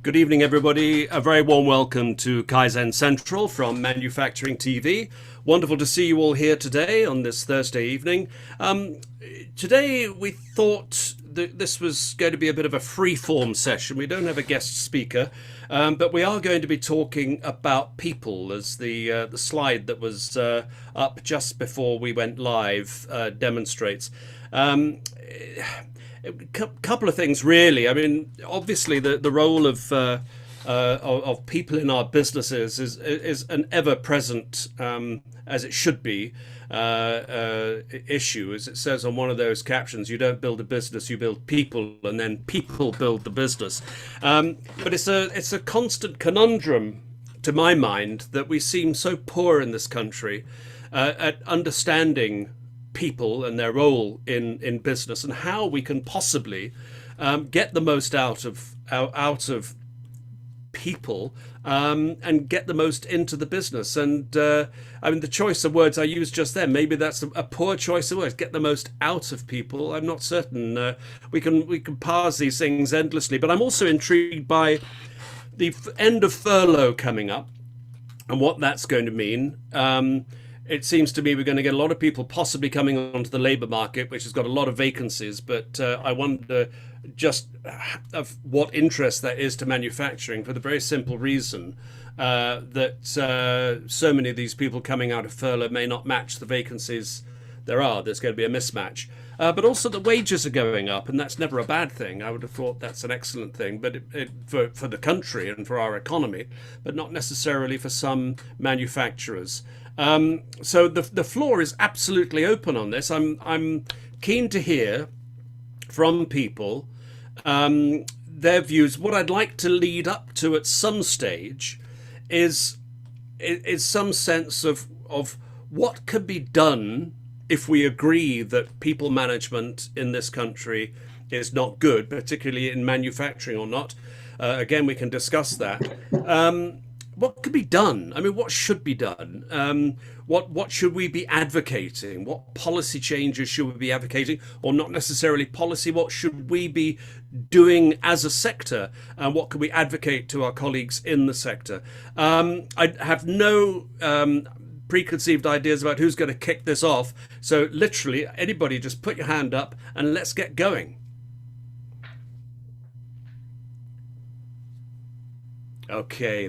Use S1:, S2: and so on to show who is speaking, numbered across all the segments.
S1: Good evening, everybody. A very warm welcome to Kaizen Central from Manufacturing TV. Wonderful to see you all here today on this Thursday evening. Today, we thought that this was going to be a bit of a free-form session. We don't have a guest speaker, but we are going to be talking about people, as the slide that was up just before we went live demonstrates. A couple of things, really. I mean, obviously, the role of people in our businesses is an ever-present, as it should be, issue. As it says on one of those captions, you don't build a business, you build people, and then people build the business. But it's a constant conundrum, to my mind, that we seem so poor in this country at understanding people and their role in business, and how we can possibly get the most out of people, and get the most into the business. And I mean, the choice of words I used just then, maybe that's a poor choice of words. Get the most out of people. I'm not certain. We can parse these things endlessly, but I'm also intrigued by the end of furlough coming up and what that's going to mean. It seems to me we're going to get a lot of people possibly coming onto the labour market, which has got a lot of vacancies. But I wonder just of what interest that is to manufacturing, for the very simple reason that so many of these people coming out of furlough may not match the vacancies there are. There's going to be a mismatch. But also the wages are going up, and that's never a bad thing. I would have thought that's an excellent thing, but for the country and for our economy, but not necessarily for some manufacturers. So the floor is absolutely open on this. I'm keen to hear from people their views. What I'd like to lead up to at some stage is some sense of what could be done if we agree that people management in this country is not good, particularly in manufacturing or not. Again, we can discuss that. What could be done? I mean, what should be done? What should we be advocating? What policy changes should we be advocating? Or not necessarily policy, what should we be doing as a sector? And what can we advocate to our colleagues in the sector? I have no preconceived ideas about who's going to kick this off. So literally, anybody just put your hand up and let's get going. Okay,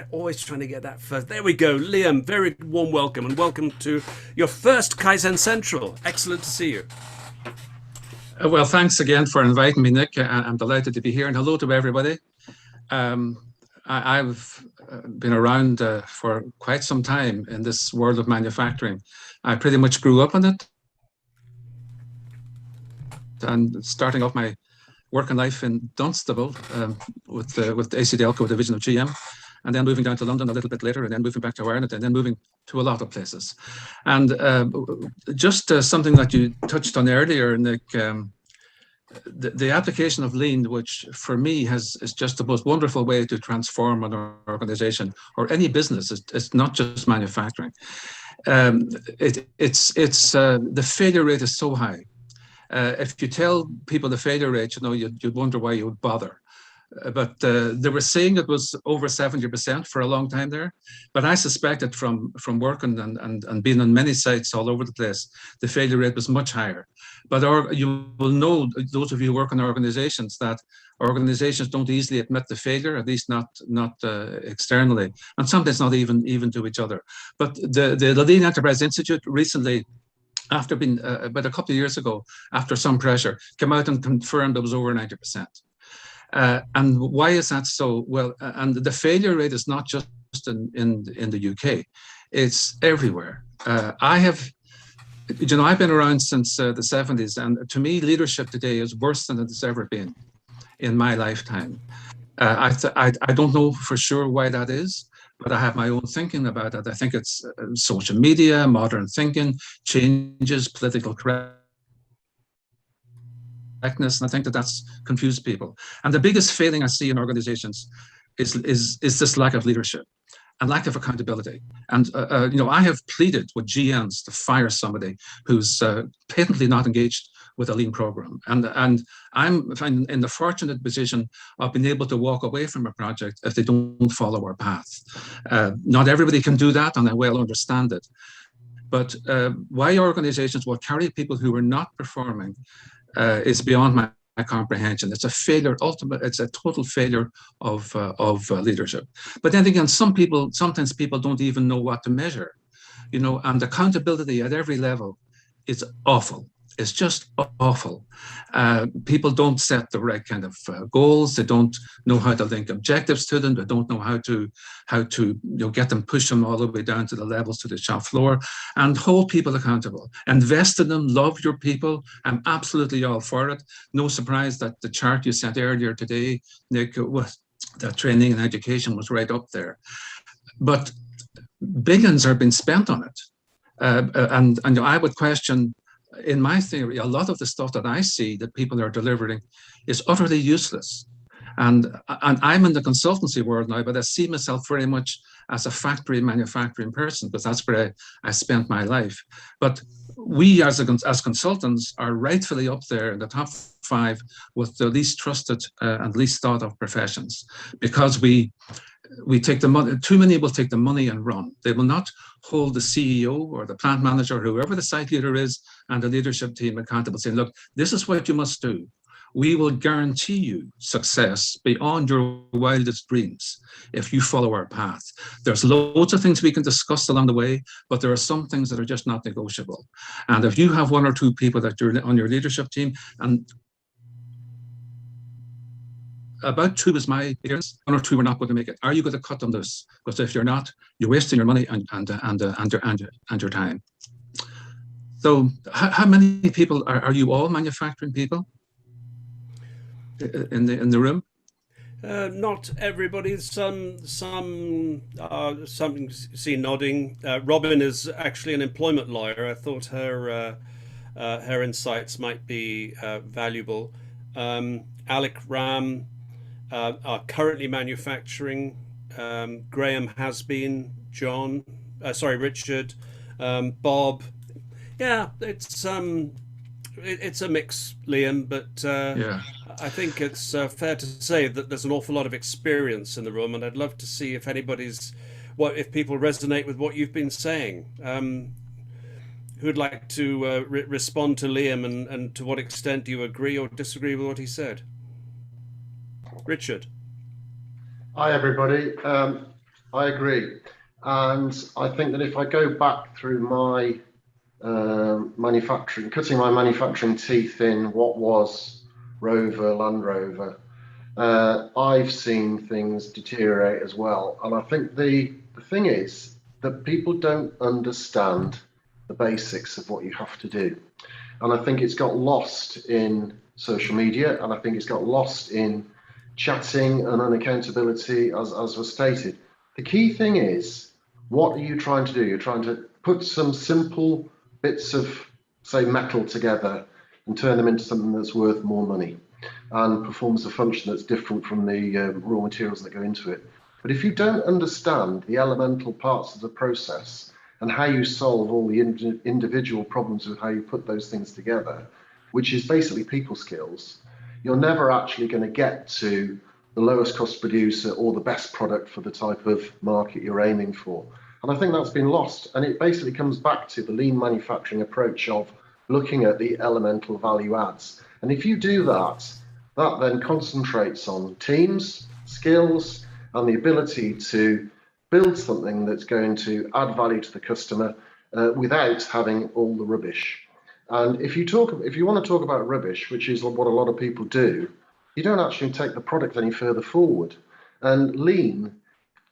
S1: always trying to get that first. There we go. Liam, very warm welcome, and welcome to your first Kaizen Central. Excellent to see you.
S2: Well, thanks again for inviting me, Nick. I'm delighted to be here, and hello to everybody. I've been around for quite some time in this world of manufacturing. I pretty much grew up in it, and starting off my working life in Dunstable with the AC Delco division of GM, and then moving down to London a little bit later, and then moving back to Ireland, and then moving to a lot of places. And just something that you touched on earlier, Nick, the application of lean, which for me is just the most wonderful way to transform an organization or any business. It's not just manufacturing. The failure rate is so high. If you tell people the failure rate, you'd wonder why you would bother. But they were saying it was over 70% for a long time there. But I suspected from working and being on many sites all over the place, the failure rate was much higher. But you will know, those of you who work in organizations, that organizations don't easily admit the failure, at least not externally, and sometimes not even to each other. But the Lean Enterprise Institute recently, after being about a couple of years ago, after some pressure, came out and confirmed it was over 90%. And why is that so? Well, and the failure rate is not just in the UK, it's everywhere. I've been around since the 70s, and to me, leadership today is worse than it's ever been in my lifetime. I don't know for sure why that is, but I have my own thinking about it. I think it's social media, modern thinking, changes, political correctness, and I think that's confused people. And the biggest failing I see in organizations is this lack of leadership and lack of accountability. And I have pleaded with GMs to fire somebody who's patently not engaged with a lean program. And I'm in the fortunate position of being able to walk away from a project if they don't follow our path. Not everybody can do that, and I well understand it. But why organizations will carry people who are not performing is beyond my comprehension. It's a failure, it's a total failure of leadership. But then again, sometimes people don't even know what to measure, you know, and accountability at every level is awful. It's just awful. People don't set the right kind of goals. They don't know how to link objectives to them. They don't know how to you know, get them, push them all the way down to the levels, to the shop floor, and hold people accountable. Invest in them. Love your people. I'm absolutely all for it. No surprise that the chart you sent earlier today, Nick, was that training and education was right up there. But billions are being spent on it, and I would question. In my theory, a lot of the stuff that I see that people are delivering is utterly useless. And I'm in the consultancy world now, but I see myself very much as a factory manufacturing person, because that's where I spent my life. But we as consultants are rightfully up there in the top 5 with the least trusted and least thought of professions, because we take the money. Too many will take the money and run. They will not hold the CEO or the plant manager, whoever the site leader is, and the leadership team accountable, saying, look, this is what you must do. We will guarantee you success beyond your wildest dreams if you follow our path. There's loads of things we can discuss along the way, but there are some things that are just not negotiable. And if you have 1 or 2 people that you're on your leadership team, and about 2 is my experience, 1 or 2 are not going to make it. Are you going to cut them loose? Because if you're not, you're wasting your money and your time. So how many people are you all manufacturing people in the room?
S1: Not everybody. Some see nodding. Robin is actually an employment lawyer. I thought her insights might be valuable. Alec Ram are currently manufacturing. Graham has been. John, Richard, Bob. Yeah, it's a mix, Liam, but
S2: Yeah.
S1: I think it's fair to say that there's an awful lot of experience in the room, and I'd love to see if if people resonate with what you've been saying. Who'd like to respond to Liam, and to what extent do you agree or disagree with what he said? Richard.
S3: Hi, everybody. I agree. And I think that if I go back through my cutting my manufacturing teeth in what was Rover, Land Rover, I've seen things deteriorate as well. And I think the thing is that people don't understand the basics of what you have to do. And I think it's got lost in social media, and I think it's got lost in chatting and unaccountability, as was stated. The key thing is, what are you trying to do? You're trying to put some simple bits of, say, metal together and turn them into something that's worth more money and performs a function that's different from the raw materials that go into it. But if you don't understand the elemental parts of the process and how you solve all the individual problems with how you put those things together, which is basically people skills, you're never actually going to get to the lowest cost producer or the best product for the type of market you're aiming for. And I think that's been lost. And it basically comes back to the lean manufacturing approach of looking at the elemental value adds. And if you do that, that then concentrates on teams, skills, and the ability to build something that's going to add value to the customer without having all the rubbish. And if you want to talk about rubbish, which is what a lot of people do, you don't actually take the product any further forward. And lean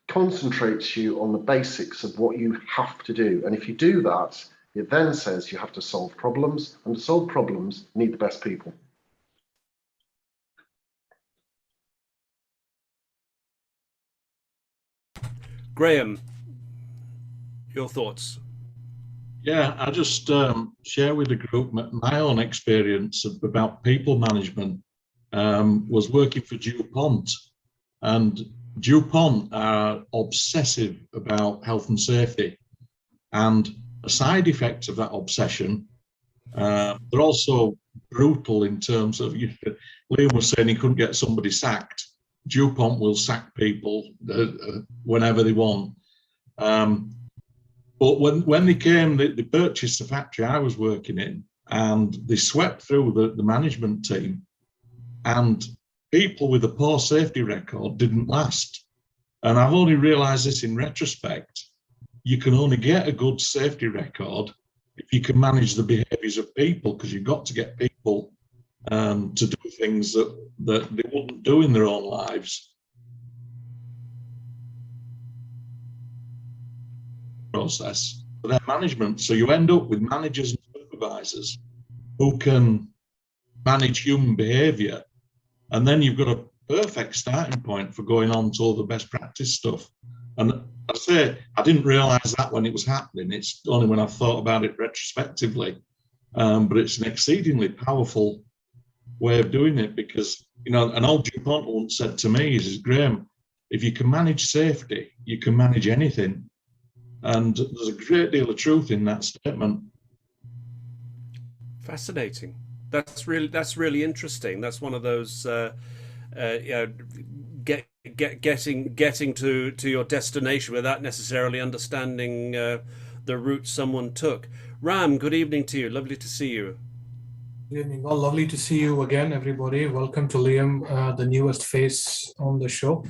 S3: concentrates you on the basics of what you have to do. And if you do that, it then says you have to solve problems, and to solve problems, you need the best people.
S1: Graham, your thoughts?
S4: Yeah, I just share with the group my own experience about people management. Was working for DuPont, and DuPont are obsessive about health and safety, and a side effect of that obsession, they're also brutal in terms of, Liam was saying he couldn't get somebody sacked. DuPont will sack people whenever they want. But when they came, they purchased the factory I was working in, and they swept through the management team, and people with a poor safety record didn't last. And I've only realised this in retrospect. You can only get a good safety record if you can manage the behaviours of people, because you've got to get people to do things that they wouldn't do in their own lives. Process for their management. So you end up with managers and supervisors who can manage human behaviour, and then you've got a perfect starting point for going on to all the best practice stuff. And I say I didn't realise that when it was happening. It's only when I've thought about it retrospectively. But it's an exceedingly powerful way of doing it, because, an old DuPont once said to me, is Graham, if you can manage safety, you can manage anything. And there's a great deal of truth in that statement.
S1: Fascinating. That's really interesting. That's one of those getting to your destination without necessarily understanding the route someone took. Ram, good evening to you. Lovely to see you.
S5: Good evening. Well, lovely to see you again, everybody. Welcome to Liam, the newest face on the show.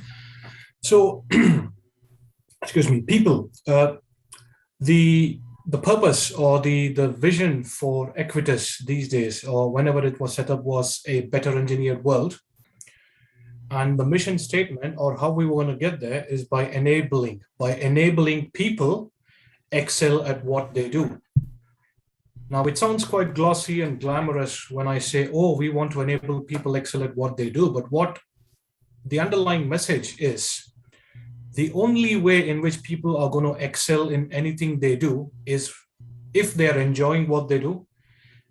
S5: So, excuse me, people. The purpose or the vision for Equitas these days, or whenever it was set up, was a better engineered world. And the mission statement, or how we were going to get there, is by enabling people excel at what they do. Now, it sounds quite glossy and glamorous when I say, oh, we want to enable people excel at what they do. But what the underlying message is, the only way in which people are going to excel in anything they do is if they are enjoying what they do,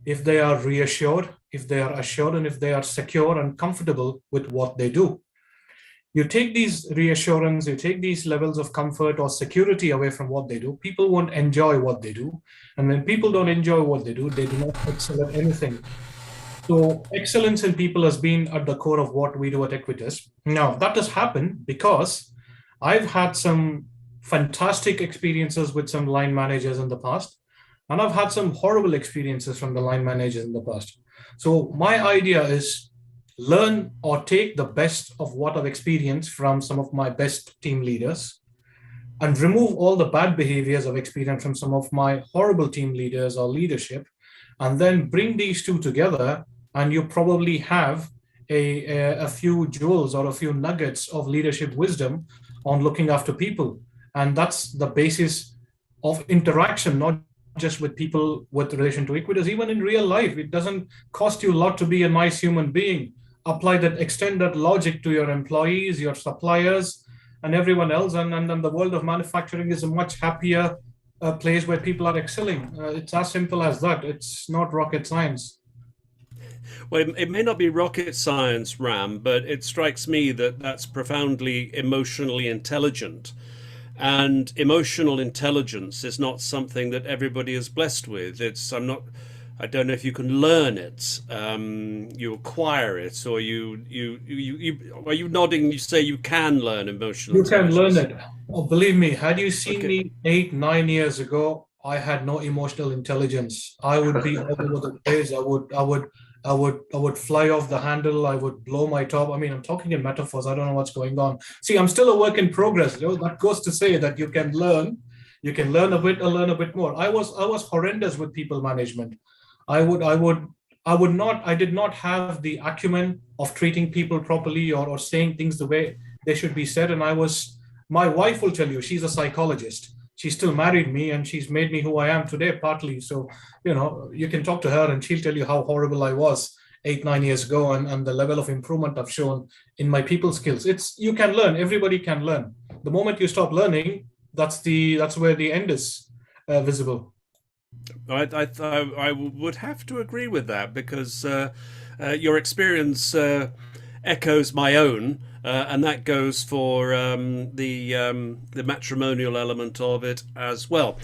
S5: if they are reassured, if they are assured, and if they are secure and comfortable with what they do. You take these reassurance, you take these levels of comfort or security away from what they do, people won't enjoy what they do. And when people don't enjoy what they do not excel at anything. So excellence in people has been at the core of what we do at Equitas. Now, that has happened because I've had some fantastic experiences with some line managers in the past, and I've had some horrible experiences from the line managers in the past. So my idea is learn or take the best of what I've experienced from some of my best team leaders and remove all the bad behaviors I've experienced from some of my horrible team leaders or leadership, and then bring these two together, and you probably have a few jewels or a few nuggets of leadership wisdom on looking after people. And that's the basis of interaction, not just with people with relation to Equitas, even in real life. It doesn't cost you a lot to be a nice human being. Apply that, extend that logic to your employees, your suppliers, and everyone else. And the world of manufacturing is a much happier place where people are excelling. It's as simple as that. It's not rocket science.
S1: Well, it may not be rocket science, Ram, but it strikes me that that's profoundly emotionally intelligent. And emotional intelligence is not something that everybody is blessed with. I don't know if you can learn it. You acquire it, or are you nodding? You say you can learn emotional intelligence.
S5: You can learn it. Oh, believe me, had you seen me 8-9 years ago, I had no emotional intelligence. I would be all over the place. I would fly off the handle. I would blow my top. I mean, I'm talking in metaphors. I don't know what's going on. See, I'm still a work in progress. That goes to say that you can learn a bit or learn a bit more. I was horrendous with people management. I did not have the acumen of treating people properly or saying things the way they should be said. And my wife will tell you, she's a psychologist. She still married me, and she's made me who I am today, partly. So, you can talk to her and she'll tell you how horrible I was 8-9 years ago, and the level of improvement I've shown in my people skills. You can learn. Everybody can learn. The moment you stop learning, that's where the end is visible.
S1: I would have to agree with that, because your experience echoes my own. And that goes for the matrimonial element of it as well.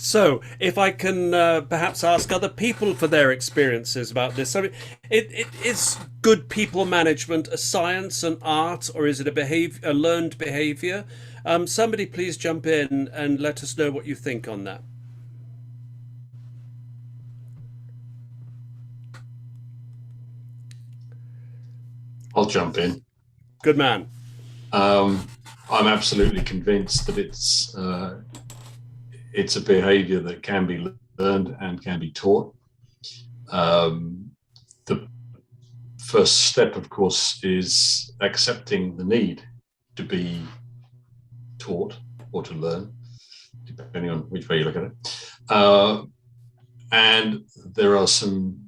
S1: So, if I can perhaps ask other people for their experiences about this. I mean, is good people management a science, an art, or is it a learned behavior? Somebody please jump in and let us know what you think on that.
S6: I'll jump in.
S1: Good man.
S6: I'm absolutely convinced that it's a behavior that can be learned and can be taught. The first step, of course, is accepting the need to be taught or to learn, depending on which way you look at it. And there are some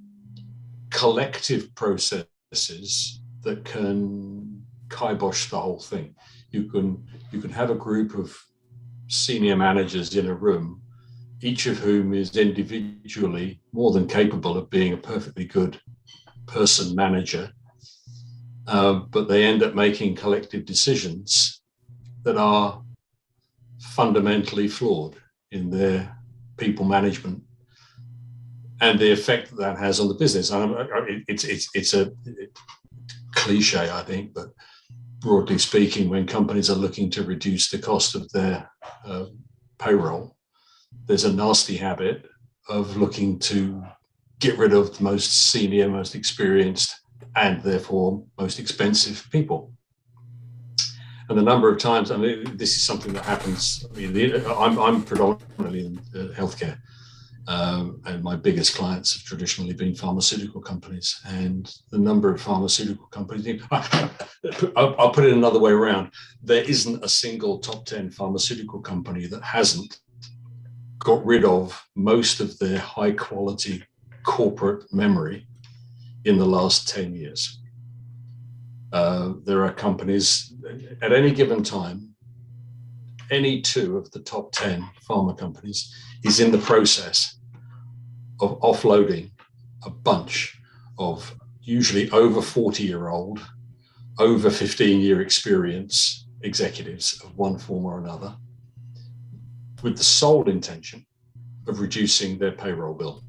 S6: collective processes that can kibosh the whole thing. You can have a group of senior managers in a room, each of whom is individually more than capable of being a perfectly good person manager, but they end up making collective decisions that are fundamentally flawed in their people management and the effect that that has on the business. It's a cliche, I think, but broadly speaking, when companies are looking to reduce the cost of their payroll, there's a nasty habit of looking to get rid of the most senior, most experienced, and therefore most expensive people. And the number of times, I mean, this is something that happens. I mean, I'm predominantly in healthcare, and my biggest clients have traditionally been pharmaceutical companies. And the number of pharmaceutical companies, I'll put it another way around. There isn't a single top 10 pharmaceutical company that hasn't got rid of most of their high quality corporate memory in the last 10 years. There are companies at any given time, any two of the top 10 pharma companies is in the process of offloading a bunch of usually over 40-year-old, over 15-year experience executives of one form or another, with the sole intention of reducing their payroll bill.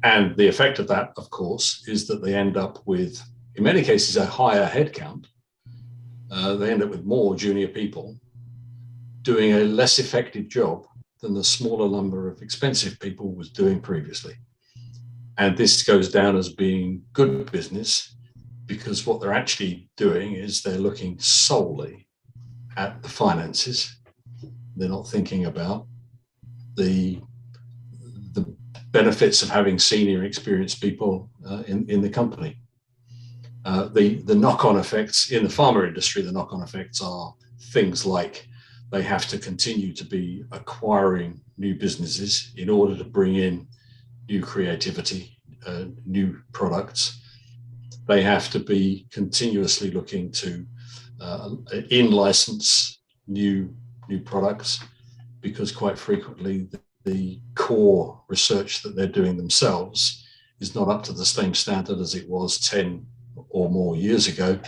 S6: And the effect of that, of course, is that they end up with, in many cases, a higher headcount. They end up with more junior people doing a less effective job than the smaller number of expensive people was doing previously. And this goes down as being good business because what they're actually doing is they're looking solely at the finances. They're not thinking about the benefits of having senior experienced people in the company. The knock-on effects in the pharma industry, the knock-on effects are things like they have to continue to be acquiring new businesses in order to bring in new creativity, new products. They have to be continuously looking to in-license new products because quite frequently the core research that they're doing themselves is not up to the same standard as it was 10 or more years ago,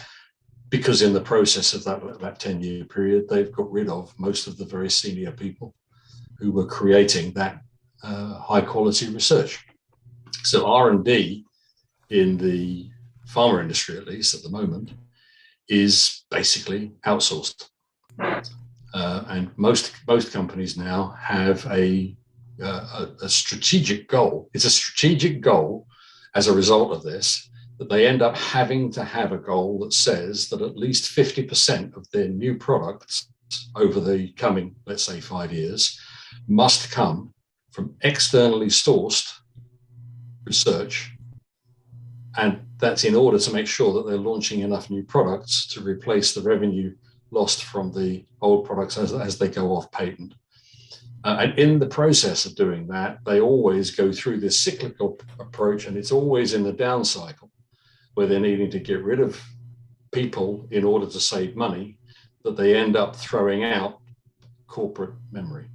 S6: because in the process of that 10-year period, they've got rid of most of the very senior people who were creating that high quality research. So R&D in the pharma industry, at least at the moment, is basically outsourced. And most companies now have a strategic goal. It's a strategic goal as a result of this, that they end up having to have a goal that says that at least 50% of their new products over the coming, let's say, 5 years, must come from externally sourced research. And that's in order to make sure that they're launching enough new products to replace the revenue lost from the old products as they go off patent. And in the process of doing that, they always go through this cyclical approach, and it's always in the down cycle where they're needing to get rid of people in order to save money, that they end up throwing out corporate memory.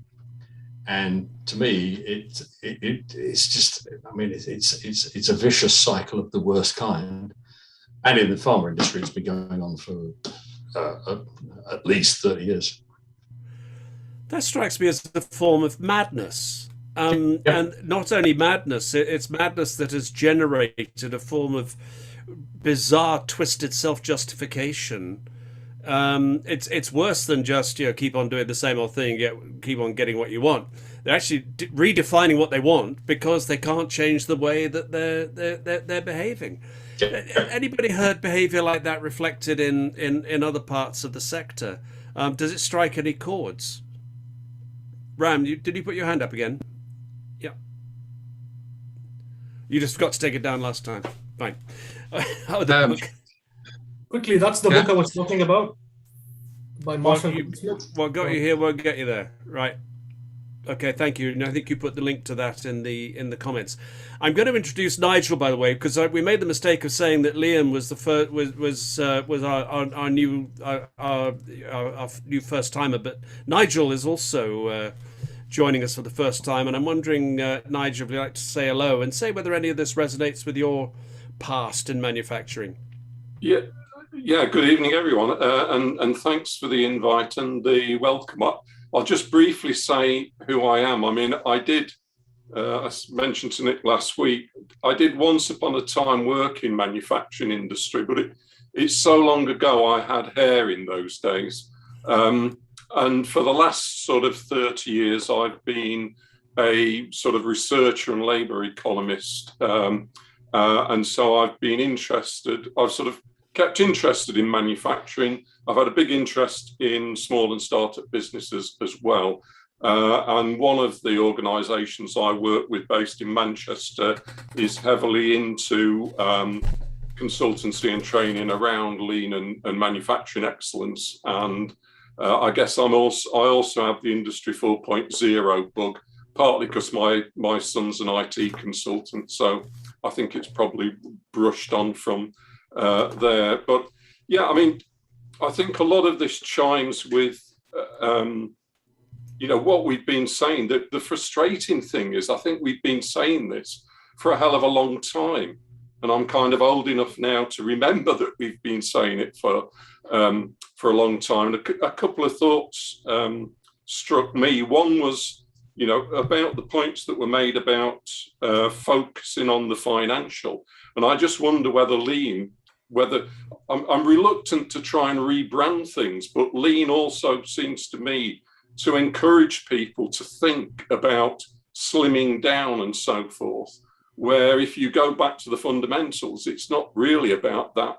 S6: And to me, it's just, I mean, it's a vicious cycle of the worst kind. And in the pharma industry, it's been going on for at least 30 years.
S1: That strikes me as a form of madness. And not only madness, it's madness that has generated a form of bizarre, twisted self-justification. It's worse than just keep on doing the same old thing, keep on getting what you want. They're actually redefining what they want because they can't change the way that they're behaving. Anybody heard behavior like that reflected in other parts of the sector? Does it strike any chords? Ram, did you put your hand up again? Yeah. You just forgot to take it down last time. Fine. The book.
S5: Quickly, that's the book I was talking about by Marshall.
S1: What got you here won't get you there. Right. Okay, thank you. And I think you put the link to that in the comments. I'm going to introduce Nigel, by the way, because we made the mistake of saying that Liam was the first was our new first timer, but Nigel is also joining us for the first time, and I'm wondering, Nigel, if you'd like to say hello and say whether any of this resonates with your past in manufacturing.
S7: Yeah. Good evening, everyone, and thanks for the invite and the welcome. I'll just briefly say who I am. I mean, I did, I mentioned to Nick last week, I did once upon a time work in manufacturing industry, but it's so long ago I had hair in those days. And for the last sort of 30 years, I've been a sort of researcher and labour economist. And so I've been interested, I've sort of kept interested in manufacturing. I've had a big interest in small and startup businesses as well. And one of the organisations I work with based in Manchester is heavily into consultancy and training around lean and manufacturing excellence. And I guess I also have the Industry 4.0 bug, partly because my son's an IT consultant. So I think it's probably brushed on from there. But yeah, I mean, I think a lot of this chimes with, what we've been saying. The frustrating thing is, I think we've been saying this for a hell of a long time. And I'm kind of old enough now to remember that we've been saying it for a long time. And a couple of thoughts struck me. One was, about the points that were made about focusing on the financial. And I just wonder whether I'm reluctant to try and rebrand things, but lean also seems to me to encourage people to think about slimming down and so forth, where if you go back to the fundamentals, it's not really about that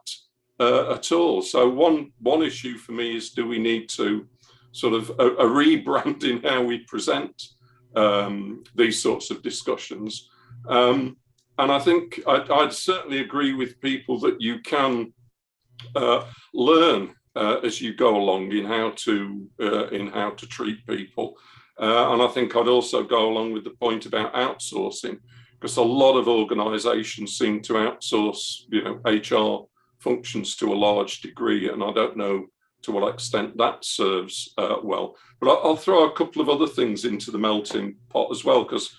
S7: at all. So one issue for me is, do we need to sort of a rebrand in how we present these sorts of discussions? And I think I'd certainly agree with people that you can learn as you go along in how to treat people. And I think I'd also go along with the point about outsourcing, because a lot of organisations seem to outsource, HR functions to a large degree, and I don't know to what extent that serves well. But I'll throw a couple of other things into the melting pot as well, because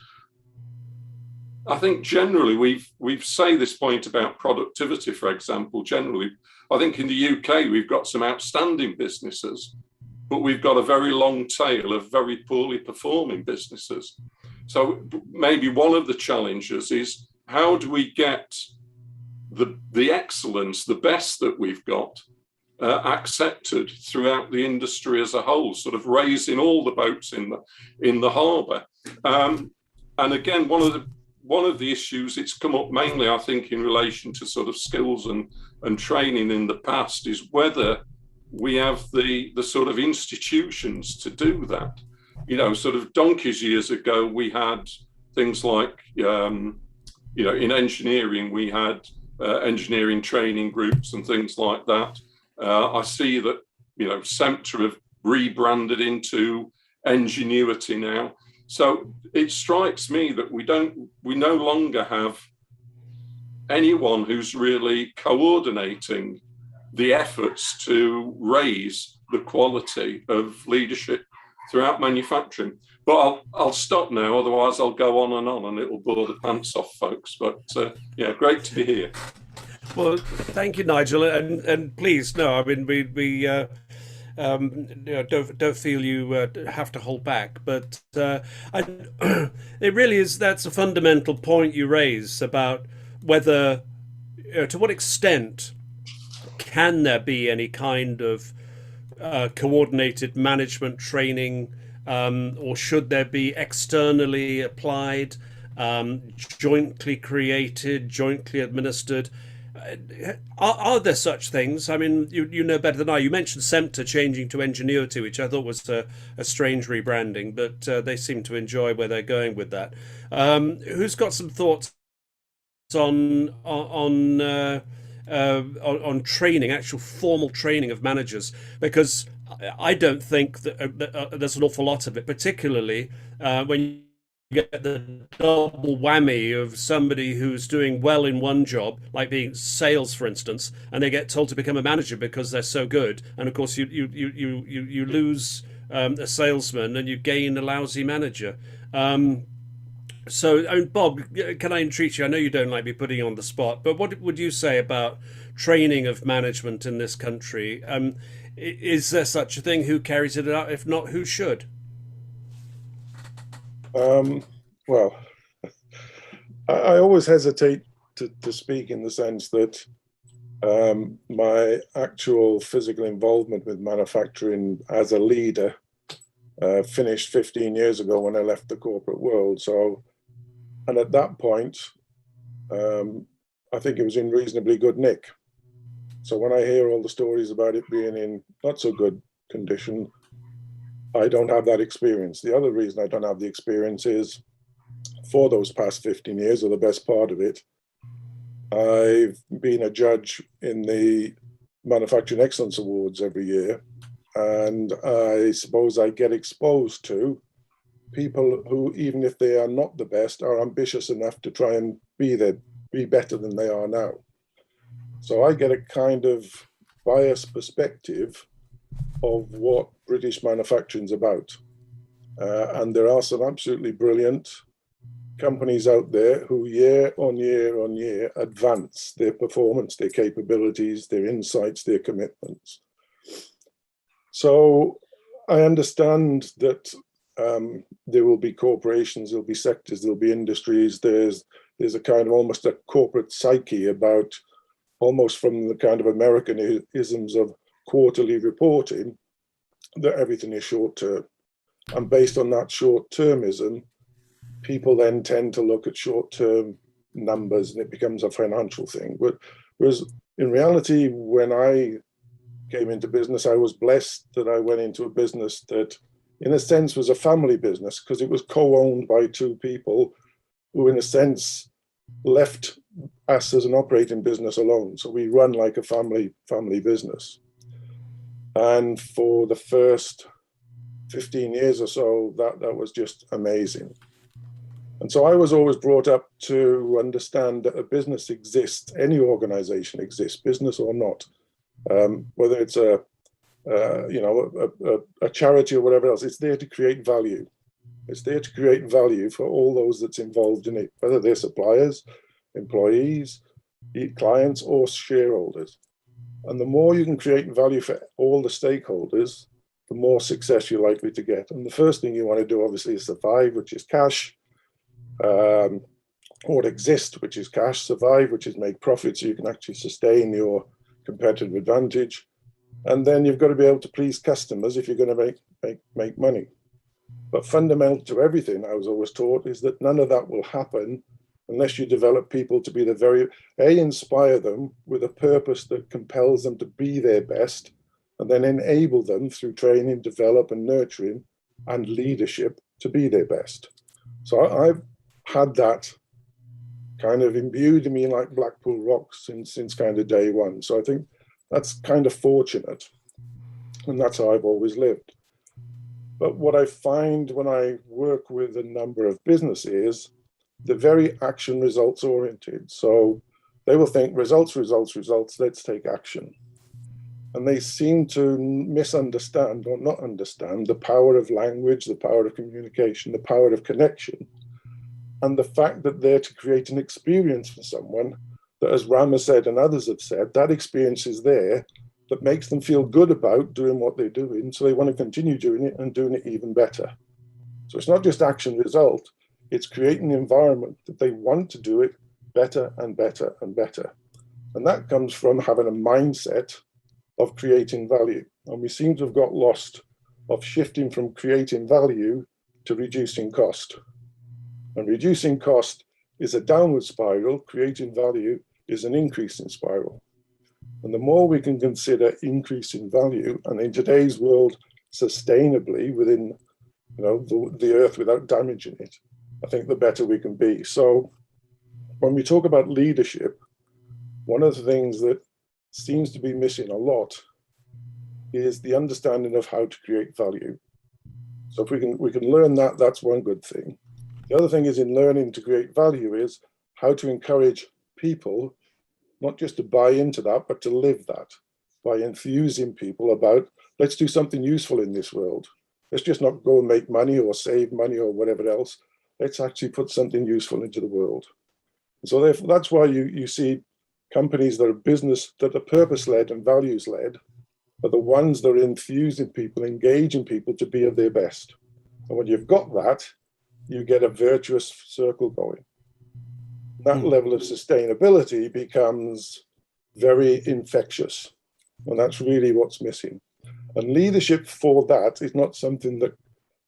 S7: I think generally we've say this point about productivity, for example. Generally, I think in the UK we've got some outstanding businesses, but we've got a very long tail of very poorly performing businesses. So maybe one of the challenges is, how do we get the excellence, the best that we've got, accepted throughout the industry as a whole, sort of raising all the boats in the harbour. And again, one of the issues, it's come up mainly, I think, in relation to sort of skills and training in the past, is whether we have the sort of institutions to do that. Sort of donkeys years ago, we had things like, in engineering, we had engineering training groups and things like that. I see that, Centra have rebranded into Ingenuity now. So it strikes me that we no longer have anyone who's really coordinating the efforts to raise the quality of leadership throughout manufacturing. But I'll stop now, otherwise I'll go on and it'll bore the pants off folks. But great to be here.
S1: Well, thank you, Nigel, and please, no, I mean, we don't feel you have to hold back. But it really is. That's a fundamental point you raise about whether, to what extent can there be any kind of coordinated management training, or should there be externally applied, jointly created, jointly administered? Are there such things? I mean, you know better than I. You mentioned SEMTA changing to Ingenuity, which I thought was a strange rebranding, but they seem to enjoy where they're going with that. Who's got some thoughts on training, actual formal training of managers? Because I don't think that there's an awful lot of it, particularly when you get the double whammy of somebody who's doing well in one job, like being sales, for instance, and they get told to become a manager because they're so good, and of course you lose a salesman and you gain a lousy manager. So, I mean, Bob, can I entreat you? I know you don't like me putting you on the spot, but what would you say about training of management in this country? Is there such a thing? Who carries it out? If not, who should?
S8: Well, I always hesitate to speak in the sense that my actual physical involvement with manufacturing as a leader finished 15 years ago when I left the corporate world. So, and at that point, I think it was in reasonably good nick. So when I hear all the stories about it being in not so good condition, I don't have that experience. The other reason I don't have the experience is for those past 15 years, or the best part of it, I've been a judge in the Manufacturing Excellence Awards every year. And I suppose I get exposed to people who, even if they are not the best, are ambitious enough to try and be better than they are now. So I get a kind of biased perspective of what British manufacturing is about. And there are some absolutely brilliant companies out there who year on year advance their performance, their capabilities, their insights, their commitments. So I understand that there will be corporations, there'll be sectors, there'll be industries. There's a kind of almost a corporate psyche about, almost from the kind of Americanisms of quarterly reporting, that everything is short term. And based on that short termism, people then tend to look at short term numbers and it becomes a financial thing. Whereas in reality, when I came into business, I was blessed that I went into a business that, in a sense, was a family business, because it was co-owned by two people who, in a sense, left us as an operating business alone. So we run like a family business. And for the first 15 years or so, that was just amazing. And so I was always brought up to understand that a business exists, any organization exists, business or not, whether it's a charity or whatever else. It's there to create value. It's there to create value for all those that's involved in it, whether they're suppliers, employees, clients, or shareholders. And the more you can create value for all the stakeholders, the more success you're likely to get. And the first thing you want to do, obviously, is survive, which is cash, or exist, which is cash, survive, which is make profit so you can actually sustain your competitive advantage. And then you've got to be able to please customers if you're going to make money. But fundamental to everything, I was always taught, is that none of that will happen unless you develop people to be inspire them with a purpose that compels them to be their best, and then enable them through training, develop and nurturing and leadership to be their best. So I've had that kind of imbued in me like Blackpool rocks since kind of day one. So I think that's kind of fortunate, and that's how I've always lived. But what I find when I work with a number of businesses, they're very action results oriented. So they will think results, let's take action. And they seem to misunderstand or not understand the power of language, the power of communication, the power of connection, and the fact that they're to create an experience for someone that, as Ram has said and others have said, that experience is there, that makes them feel good about doing what they're doing, so they want to continue doing it and doing it even better. So it's not just action result, it's creating an environment that they want to do it better and better and better. And that comes from having a mindset of creating value. And we seem to have got lost of shifting from creating value to reducing cost. And reducing cost is a downward spiral, creating value is an increasing spiral. And the more we can consider increasing value, and in today's world, sustainably within the earth without damaging it, I think the better we can be. So when we talk about leadership, one of the things that seems to be missing a lot is the understanding of how to create value. So if we can learn that, that's one good thing. The other thing is in learning to create value is how to encourage people, not just to buy into that, but to live that by enthusing people about, let's do something useful in this world. Let's just not go and make money or save money or whatever else. Let's actually put something useful into the world. So therefore, that's why you see companies that are purpose-led and values-led are the ones that are enthusing people, engaging people to be at their best. And when you've got that, you get a virtuous circle going. That level of sustainability becomes very infectious. And that's really what's missing. And leadership for that is not something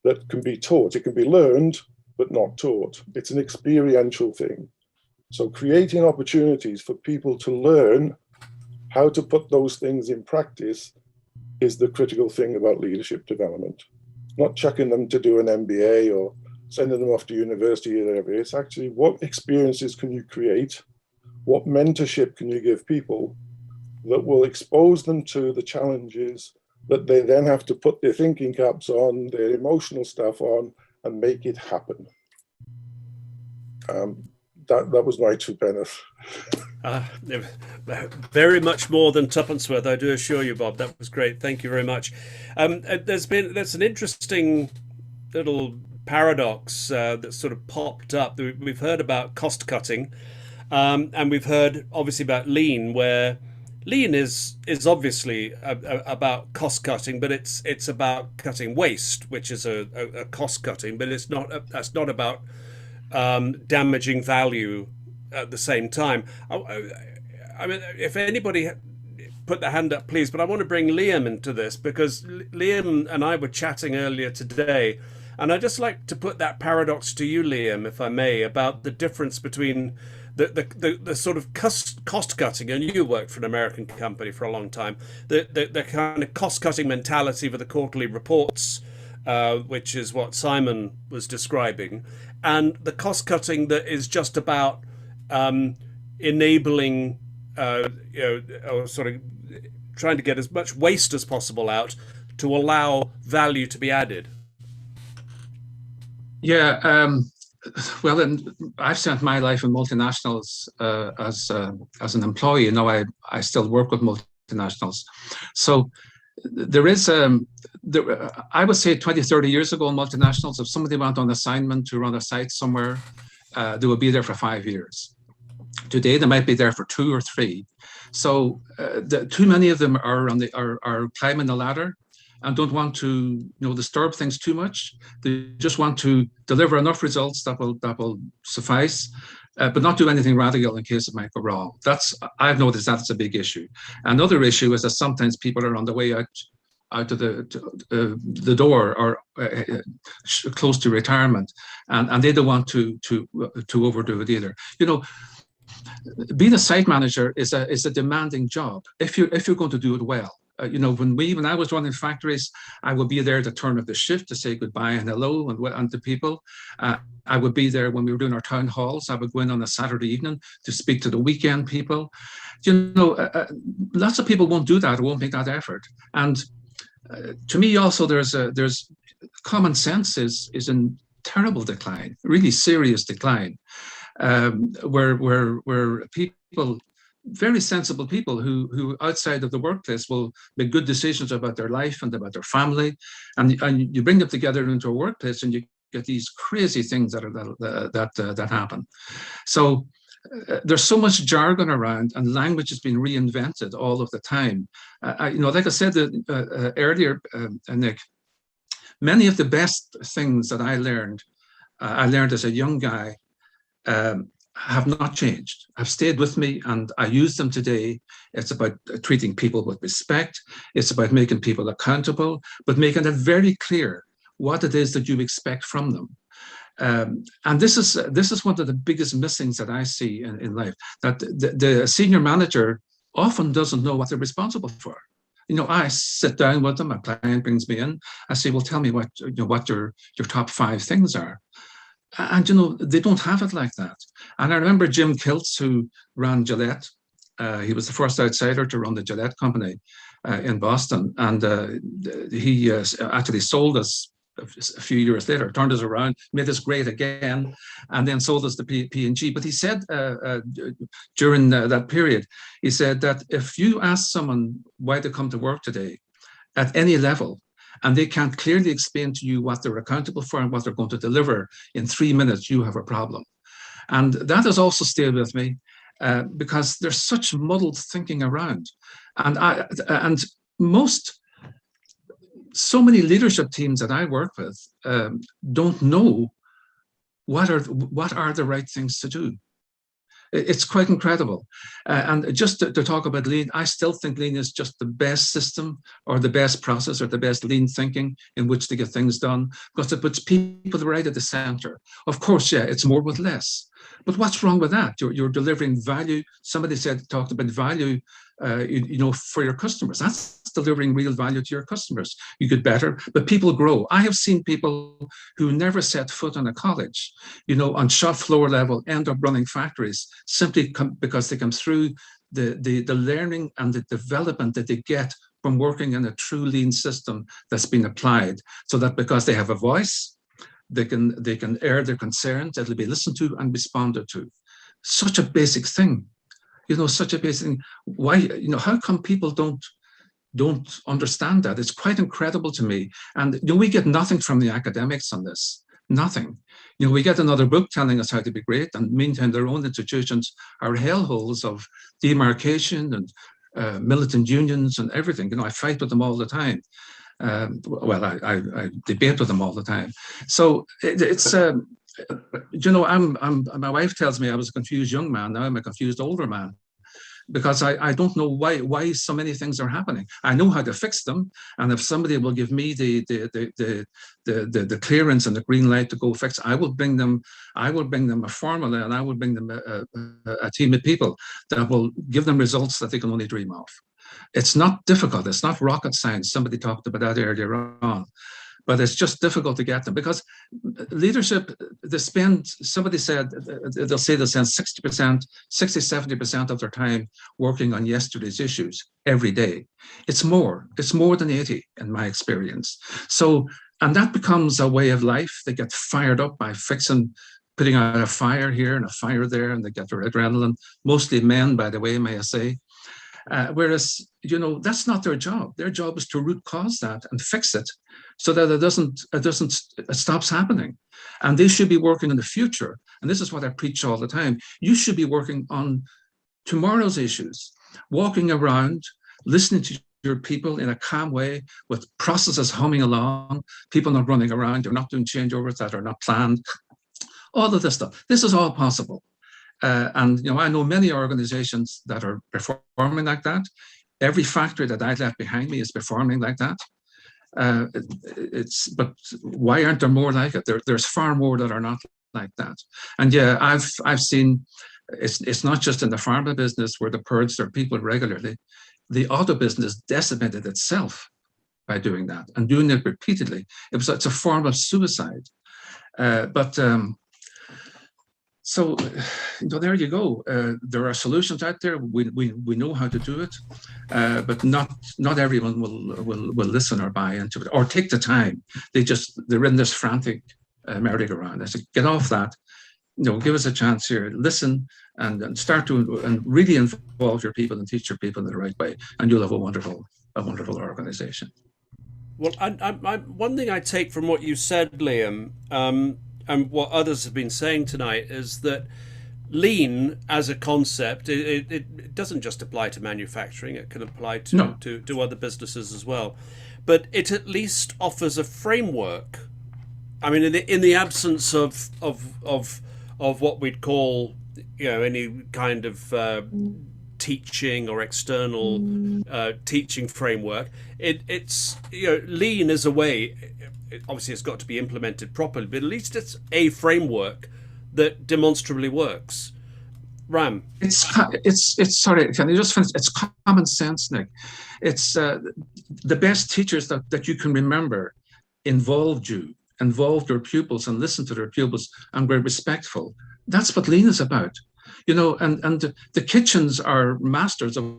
S8: that can be taught. It can be learned, but not taught. It's an experiential thing. So creating opportunities for people to learn how to put those things in practice is the critical thing about leadership development. Not chucking them to do an MBA or sending them off to university or whatever. It's actually what experiences can you create? What mentorship can you give people that will expose them to the challenges that they then have to put their thinking caps on, their emotional stuff on, and make it happen. That was my 2 pence.
S1: Very much more than tuppence worth, I do assure you, Bob. That was great. Thank you very much. There's an interesting little paradox that sort of popped up. We've heard about cost cutting, and we've heard obviously about lean, where lean is obviously about cost cutting, but it's about cutting waste, which is a cost cutting, but that's not about damaging value at the same time. I mean, if anybody put their hand up, please, but I want to bring Liam into this, because Liam and I were chatting earlier today, and I'd just like to put that paradox to you, Liam, if I may, about the difference between the sort of cost cutting, and you worked for an American company for a long time, the kind of cost cutting mentality for the quarterly reports, which is what Simon was describing, and the cost cutting that is just about enabling, or sort of trying to get as much waste as possible out to allow value to be added.
S2: Yeah, well, I've spent my life in multinationals as an employee. Now I still work with multinationals. So there is, I would say 20, 30 years ago in multinationals, if somebody went on assignment to run a site somewhere, they would be there for 5 years. Today, they might be there for 2 or 3. So too many of them are climbing the ladder and don't want to disturb things too much. They just want to deliver enough results that will suffice, but not do anything radical in case it might go wrong. I've noticed that's a big issue. Another issue is that sometimes people are on the way out to the door or close to retirement, and they don't want to overdo it either. Being a site manager is a demanding job if you're going to do it well. When I was running factories, I would be there at the turn of the shift to say goodbye and hello and to people. I would be there when we were doing our town halls. I would go in on a Saturday evening to speak to the weekend people. Lots of people won't do that or won't make that effort. And to me, also, there's common sense is in terrible decline, really serious decline, where people, very sensible people who outside of the workplace will make good decisions about their life and about their family, and you bring them together into a workplace and you get these crazy things that happen. So there's so much jargon around, and language has been reinvented all of the time. Like I said earlier, Nick, many of the best things that I learned as a young guy, have not changed, have stayed with me, and I use them today. It's about treating people with respect. It's about making people accountable, but making it very clear what it is that you expect from them. And this is one of the biggest missings that I see in life, that the senior manager often doesn't know what they're responsible for. I sit down with them, a client brings me in, I say, well, tell me what your top 5 things are. And, they don't have it like that. And I remember Jim Kiltz, who ran Gillette. He was the first outsider to run the Gillette company in Boston. And he actually sold us a few years later, turned us around, made us great again, and then sold us the P&G. But he said during that period, he said that if you ask someone why they come to work today at any level, and they can't clearly explain to you what they're accountable for and what they're going to deliver in 3 minutes, you have a problem. And that has also stayed with me because there's such muddled thinking around. And so many leadership teams that I work with don't know what are the right things to do. It's quite incredible. And just to talk about lean, I still think lean is just the best system or the best process or the best lean thinking in which to get things done, because it puts people right at the center. Of course, yeah, it's more with less. But what's wrong with that? You're delivering value. Somebody talked about value, for your customers. That's delivering real value to your customers. You get better, but people grow. I have seen people who never set foot on a college, on shop floor level, end up running factories simply because they come through the learning and the development that they get from working in a true lean system that's been applied, so that because they have a voice, they can air their concerns, it'll be listened to and responded to. Such a basic thing, such a basic thing. Why, how come people don't understand that? It's quite incredible to me. And we get nothing from the academics on this. Nothing. We get another book telling us how to be great, and meantime their own institutions are hellholes of demarcation and militant unions and everything. I fight with them all the time. I debate with them all the time. So it's my wife tells me I was a confused young man. Now I'm a confused older man, because I don't know why so many things are happening. I know how to fix them, and if somebody will give me the clearance and the green light to go fix, I will bring them a formula, and I will bring them a team of people that will give them results that they can only dream of. It's not difficult. It's not rocket science. Somebody talked about that earlier on. But it's just difficult to get them, because leadership, somebody said, they'll spend 60%, 70% of their time working on yesterday's issues every day. It's more than 80 in my experience. So, and that becomes a way of life. They get fired up by putting out a fire here and a fire there, and they get their adrenaline, mostly men, by the way, may I say. Whereas, that's not their job. Their job is to root cause that and fix it, so that it stops happening. And they should be working in the future. And this is what I preach all the time. You should be working on tomorrow's issues, walking around, listening to your people in a calm way, with processes humming along, people not running around, you're not doing changeovers that are not planned. All of this stuff. This is all possible. And I know many organizations that are performing like that. Every factory that I left behind me is performing like that. But why aren't there more like it? There's far more that are not like that. And yeah, I've seen it's not just in the pharma business where they purge their people regularly. The auto business decimated itself by doing that and doing it repeatedly. It's a form of suicide. So, there you go. There are solutions out there. We know how to do it, but not everyone will listen or buy into it or take the time. They're in this frantic merry-go-round. I said, get off that. Give us a chance here. Listen and start to and really involve your people and teach your people in the right way, and you'll have a wonderful organization.
S1: Well, one thing I take from what you said, Liam, and what others have been saying tonight, is that lean as a concept, it doesn't just apply to manufacturing, it can apply to,
S2: No.
S1: to other businesses as well. But it at least offers a framework. I mean, in the absence of what we'd call, any kind of teaching or external teaching framework, it's lean is a way. Obviously, it's got to be implemented properly, but at least it's a framework that demonstrably works. Ram.
S2: It's sorry, can you just finish? It's common sense, Nick. It's the best teachers that you can remember involved their pupils and listened to their pupils and were respectful. That's what lean is about. And the kitchens are masters of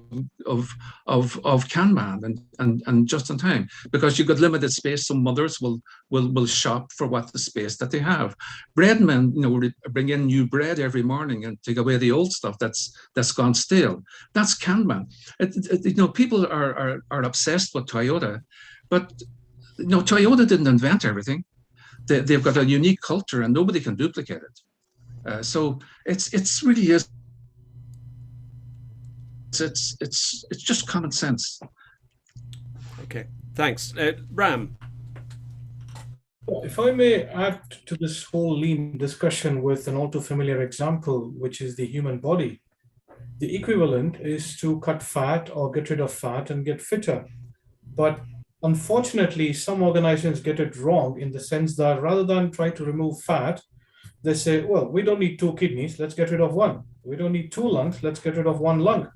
S2: Kanban and just in time, because you've got limited space. Some mothers will shop for what the space that they have. Breadmen, bring in new bread every morning and take away the old stuff that's gone stale. That's Kanban. People are obsessed with Toyota, but Toyota didn't invent everything. They've got a unique culture and nobody can duplicate it. So it's really is. It's just common sense.
S1: Okay, thanks, Ram.
S5: If I may add to this whole lean discussion with an all too familiar example, which is the human body. The equivalent is to cut fat or get rid of fat and get fitter. But unfortunately, some organizations get it wrong in the sense that rather than try to remove fat, they say, well, we don't need 2 kidneys, let's get rid of 1. We don't need 2 lungs, let's get rid of 1 lung.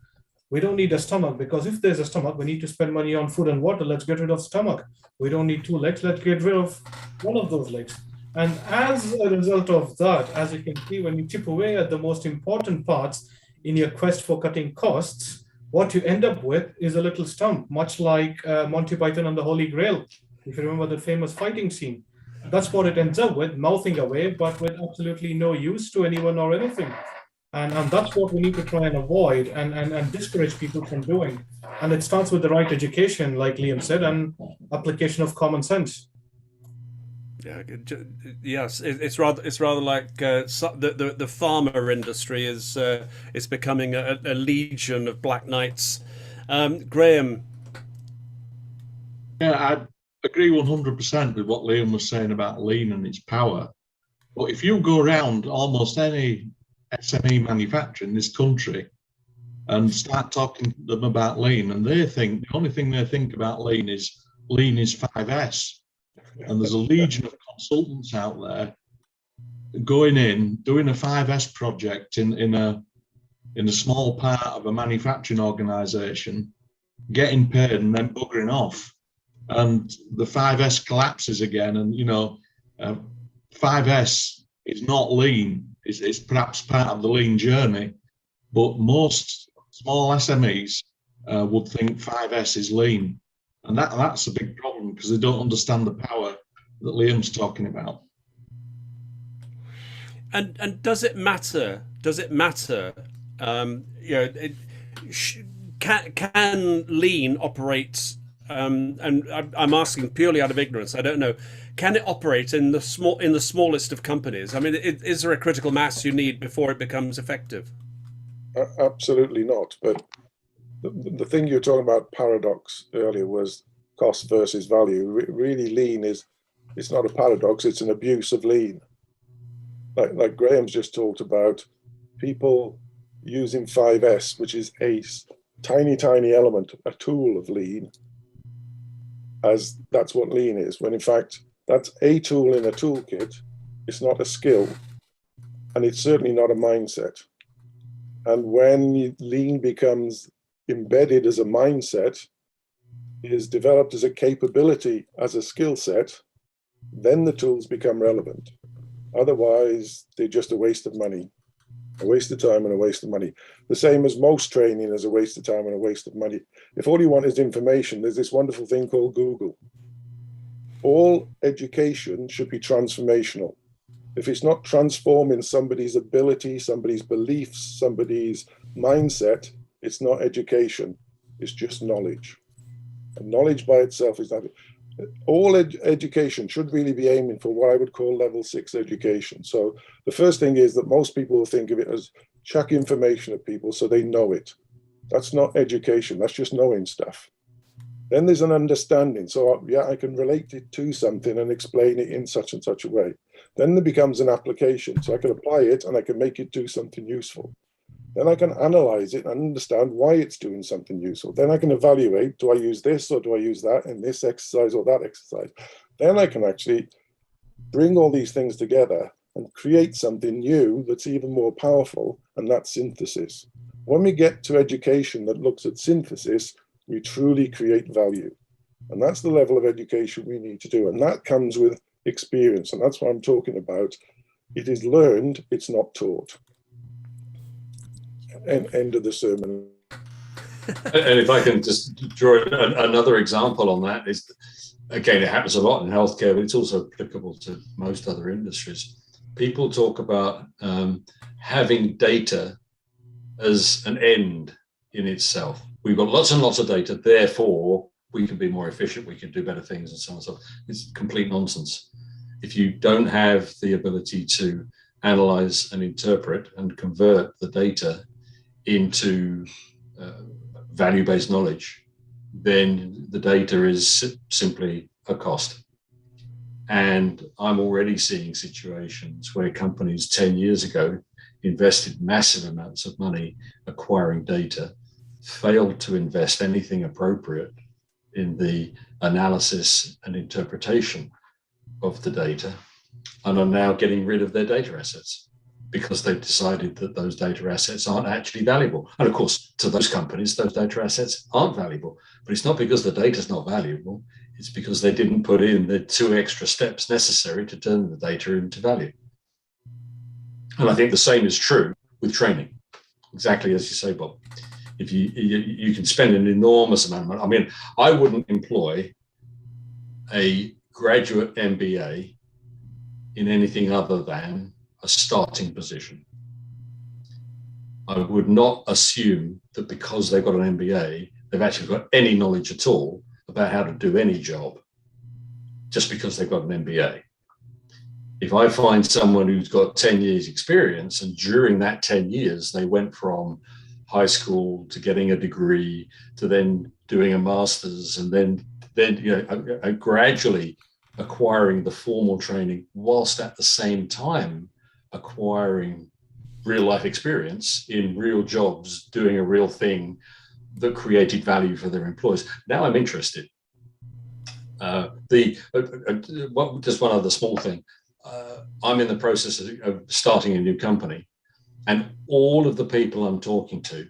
S5: We don't need a stomach, because if there's a stomach, we need to spend money on food and water, let's get rid of stomach. We don't need 2 legs, let's get rid of 1 of those legs. And as a result of that, as you can see, when you chip away at the most important parts in your quest for cutting costs, what you end up with is a little stump, much like Monty Python and the Holy Grail. If you remember the famous fighting scene. That's what it ends up with, mouthing away, but with absolutely no use to anyone or anything. And that's what we need to try and avoid and discourage people from doing. And it starts with the right education, like Liam said, and application of common sense.
S1: Yeah, yes, it's rather like the pharma industry is becoming a legion of black knights. Graham.
S4: Yeah, I agree 100% with what Liam was saying about lean and its power. But if you go around almost any SME manufacturer in this country and start talking to them about lean, and they think the only thing they think about lean is 5S. And there's a legion of consultants out there going in, doing a 5S project in a small part of a manufacturing organization, getting paid and then buggering off. And the 5S collapses again. And, 5S is not lean. It's perhaps part of the lean journey, but most small SMEs would think 5S is lean. And that's a big problem because they don't understand the power that Liam's talking about.
S1: And does it matter? Does it matter? Can lean operate? And I'm asking purely out of ignorance. I don't know. Can it operate in the smallest of companies? I mean, is there a critical mass you need before it becomes effective?
S8: Absolutely not. But the thing you were talking about, paradox, earlier was cost versus value. Really, lean it's not a paradox, it's an abuse of lean. Like Graham's just talked about, people using 5S, which is a tiny element, a tool of lean, as that's what lean is, when in fact, that's a tool in a toolkit. It's not a skill, and it's certainly not a mindset. And when lean becomes embedded as a mindset, is developed as a capability, as a skill set, then the tools become relevant. Otherwise, they're just a waste of money, a waste of time and a waste of money. The same as most training is a waste of time and a waste of money. If all you want is information, there's this wonderful thing called Google. All education should be transformational. If it's not transforming somebody's ability, somebody's beliefs, somebody's mindset, it's not education, it's just knowledge. And knowledge by itself is not. All education should really be aiming for what I would call level 6 education. So the first thing is that most people will think of it as chuck information at people so they know it. That's not education, that's just knowing stuff. Then there's an understanding. So yeah, I can relate it to something and explain it in such and such a way. Then there becomes an application. So I can apply it and I can make it do something useful. Then I can analyze it and understand why it's doing something useful. Then I can evaluate, do I use this or do I use that in this exercise or that exercise? Then I can actually bring all these things together and create something new that's even more powerful, and that's synthesis. When we get to education that looks at synthesis, we truly create value. And that's the level of education we need to do. And that comes with experience. And that's what I'm talking about. It is learned, it's not taught. End of the sermon.
S6: And if I can just draw another example on that, is, again, it happens a lot in healthcare, but it's also applicable to most other industries. People talk about having data as an end in itself. We've got lots and lots of data, therefore we can be more efficient, we can do better things, and so on and so forth. It's complete nonsense. If you don't have the ability to analyze and interpret and convert the data into value-based knowledge, then the data is simply a cost. And I'm already seeing situations where companies 10 years ago invested massive amounts of money acquiring data, failed to invest anything appropriate in the analysis and interpretation of the data, and are now getting rid of their data assets because they've decided that those data assets aren't actually valuable. And of course, to those companies, those data assets aren't valuable, but it's not because the data is not valuable, it's because they didn't put in the 2 extra steps necessary to turn the data into value. And I think the same is true with training, exactly as you say, Bob. If you can spend an enormous amount of money. I mean, I wouldn't employ a graduate MBA in anything other than a starting position. I would not assume that because they've got an MBA, they've actually got any knowledge at all about how to do any job just because they've got an MBA. If I find someone who's got 10 years experience, and during that 10 years, they went from high school to getting a degree to then doing a master's, and then gradually acquiring the formal training whilst at the same time acquiring real life experience in real jobs, doing a real thing that created value for their employers. Now I'm interested. Just one other small thing. I'm in the process of starting a new company, and all of the people I'm talking to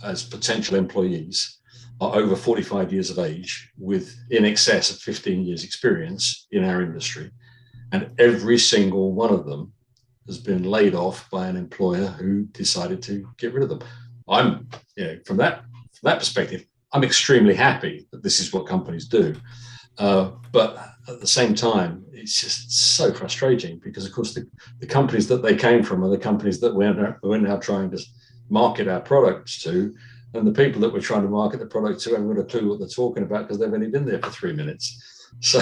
S6: as potential employees are over 45 years of age with in excess of 15 years experience in our industry. And every single one of them has been laid off by an employer who decided to get rid of them. I'm, from that perspective, I'm extremely happy that this is what companies do. But at the same time, it's just so frustrating because, of course, the companies that they came from are the companies that we're now trying to market our products to, and the people that we're trying to market the product to haven't got a clue what they're talking about because they've only been there for 3 minutes. So,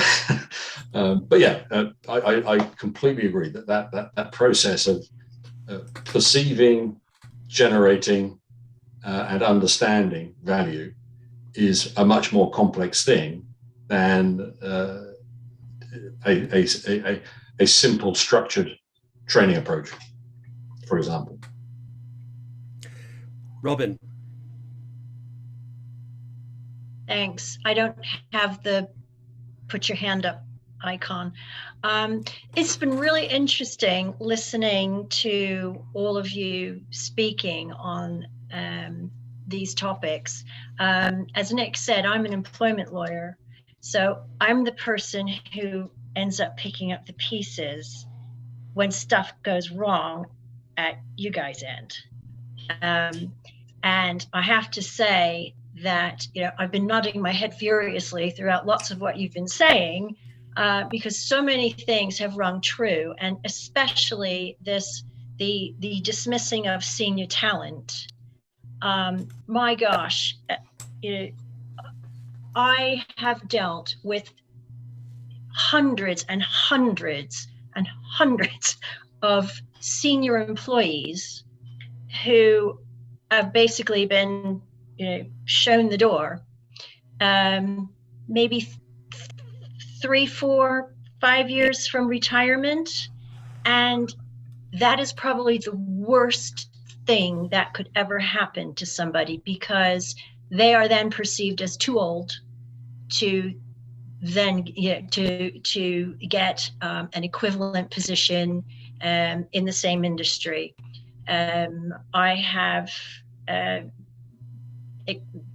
S6: but yeah, I completely agree that process of perceiving, generating, and understanding value is a much more complex thing than a simple structured training approach, for example.
S1: Robin.
S9: Thanks. I don't have the put your hand up icon. It's been really interesting listening to all of you speaking on these topics. As Nick said, I'm an employment lawyer, so I'm the person who ends up picking up the pieces when stuff goes wrong at you guys' end. And I have to say that, I've been nodding my head furiously throughout lots of what you've been saying, because so many things have rung true, and especially the dismissing of senior talent. My gosh, I have dealt with hundreds and hundreds and hundreds of senior employees who have basically been, shown the door, maybe 3, 4, 5 years from retirement. And that is probably the worst thing that could ever happen to somebody, because they are then perceived as too old to then to get an equivalent position in the same industry. I have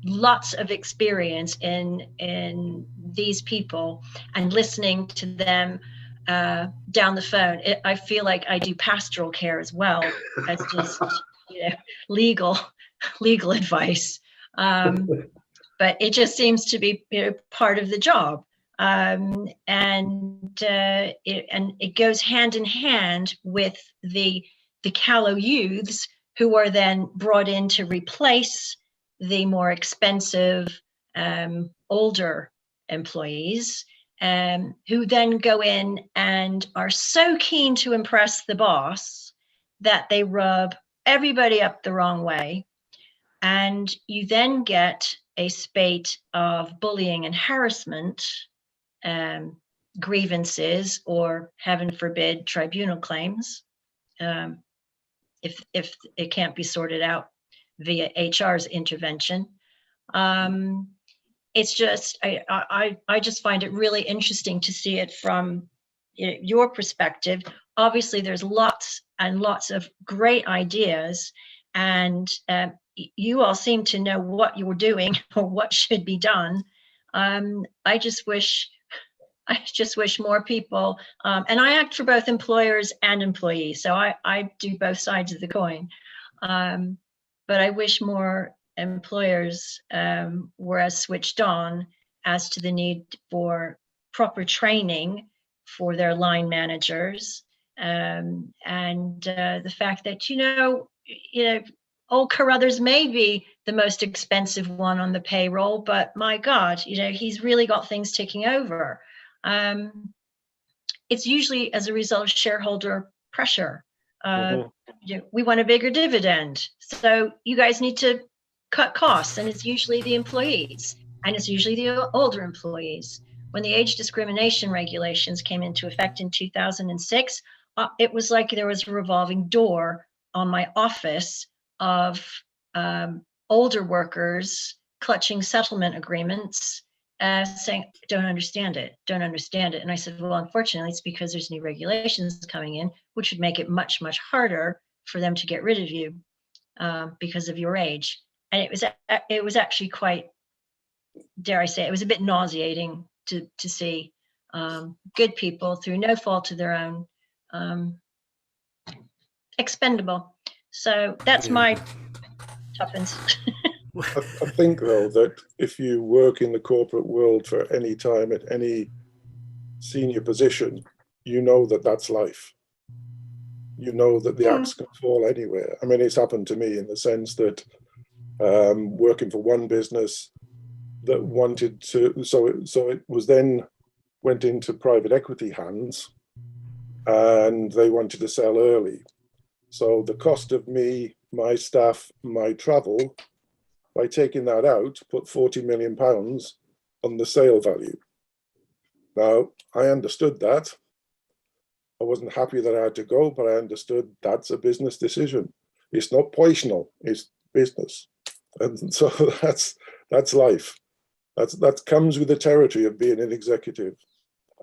S9: lots of experience in these people, and listening to them down the phone. I feel like I do pastoral care as well as just legal advice, but it just seems to be part of the job, and it goes hand in hand with the callow youths who are then brought in to replace the more expensive older employees, who then go in and are so keen to impress the boss that they rub everybody up the wrong way. And you then get a spate of bullying and harassment, grievances, or heaven forbid, tribunal claims, if it can't be sorted out via HR's intervention. It's just, I just find it really interesting to see it from your perspective. Obviously, there's lots and lots of great ideas, and you all seem to know what you're doing or what should be done. I just wish more people, and I act for both employers and employees, so I do both sides of the coin. But I wish more employers were as switched on as to the need for proper training for their line managers, and the fact that old Carruthers may be the most expensive one on the payroll, but my God, he's really got things ticking over. It's usually as a result of shareholder pressure. We want a bigger dividend, so you guys need to cut costs, and it's usually the employees, and it's usually the older employees. When the age discrimination regulations came into effect in 2006, it was like there was a revolving door on my office of older workers clutching settlement agreements, saying, don't understand it. And I said, well, unfortunately, it's because there's new regulations coming in, which would make it much, much harder for them to get rid of you because of your age. And it was actually quite, dare I say, it was a bit nauseating to see good people, through no fault of their own, expendable. So that's my tuppence.
S8: I think, though, that if you work in the corporate world for any time at any senior position, you know that that's life. You know that the axe can fall anywhere. I mean, it's happened to me in the sense that working for one business that wanted to, so it was then went into private equity hands, and they wanted to sell early. So the cost of me, my staff, my travel, by taking that out, put £40 million on the sale value. Now, I understood that. I wasn't happy that I had to go, but I understood that's a business decision. It's not poisonal, it's business. And so that's life. That comes with the territory of being an executive.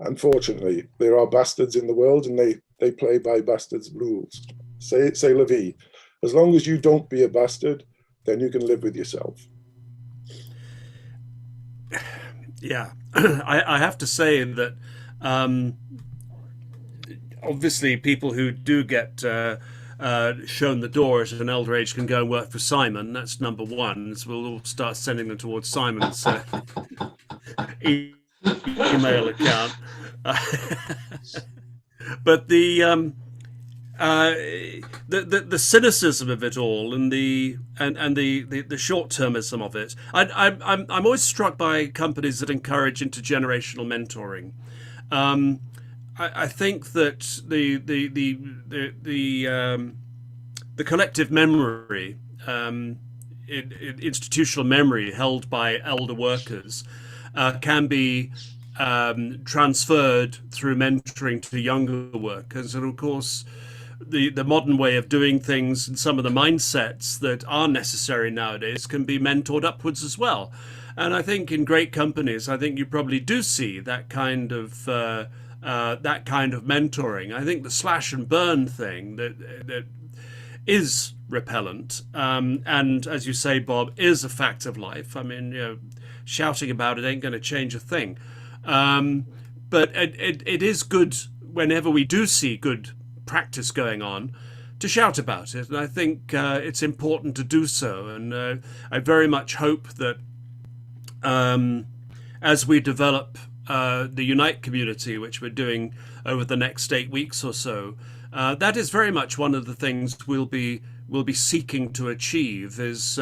S8: Unfortunately, there are bastards in the world, and they play by bastards' rules. Say la vie. As long as you don't be a bastard, then you can live with yourself.
S1: Yeah, I have to say that obviously people who do get shown the door at an elder age can go and work for Simon. That's number one. So we'll all start sending them towards Simon's email account. But the cynicism of it all, and the short-termism of it. I'm always struck by companies that encourage intergenerational mentoring. I think that the collective memory, institutional memory held by elder workers, can be transferred through mentoring to younger workers. And of course, the modern way of doing things and some of the mindsets that are necessary nowadays can be mentored upwards as well. And I think in great companies, I think you probably do see that kind of mentoring. I think the slash and burn thing that is repellent, and as you say, Bob, is a fact of life. I mean, shouting about it ain't going to change a thing. But it is good whenever we do see good practice going on to shout about it. And I think it's important to do so. And I very much hope that as we develop the Unite community, which we're doing over the next 8 weeks or so, that is very much one of the things we'll be seeking to achieve, is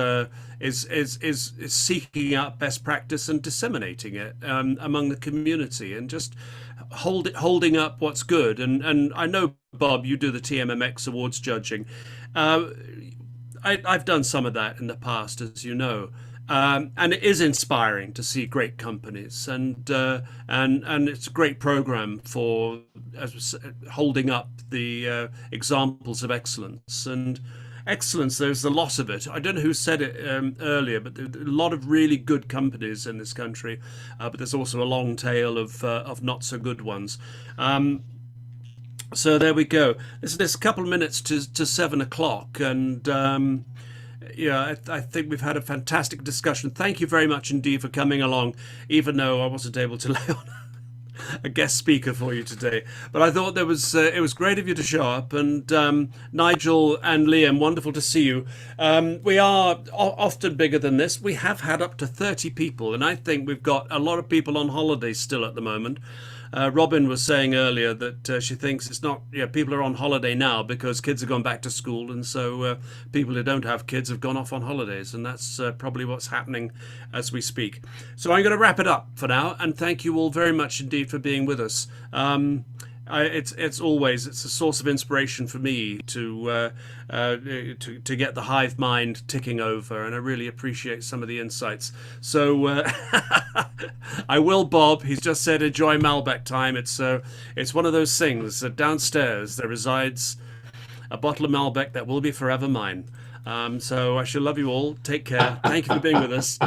S1: seeking out best practice and disseminating it among the community, and just holding up what's good. And I know, Bob, you do the TMMX awards judging. I've done some of that in the past, as you know. And it is inspiring to see great companies, and it's a great program for holding up the examples of excellence. And excellence, there's a lot of it. I don't know who said it earlier, but there are a lot of really good companies in this country, but there's also a long tail of not so good ones. So there we go. There's a couple of minutes to 7 o'clock, and I think we've had a fantastic discussion. Thank you very much indeed for coming along, even though I wasn't able to lay on a guest speaker for you today. But I thought it was great of you to show up. And Nigel and Liam, wonderful to see you. We are often bigger than this. We have had up to 30 people, and I think we've got a lot of people on holiday still at the moment. Robin was saying earlier that she thinks it's not, people are on holiday now because kids have gone back to school, and so people who don't have kids have gone off on holidays, and that's probably what's happening as we speak. So I'm going to wrap it up for now, and thank you all very much indeed for being with us. It's a source of inspiration for me to get the hive mind ticking over, and I really appreciate some of the insights. So I will, Bob. He's just said enjoy Malbec time. It's one of those things that downstairs there resides a bottle of Malbec that will be forever mine. So I shall love you all. Take care. Thank you for being with us.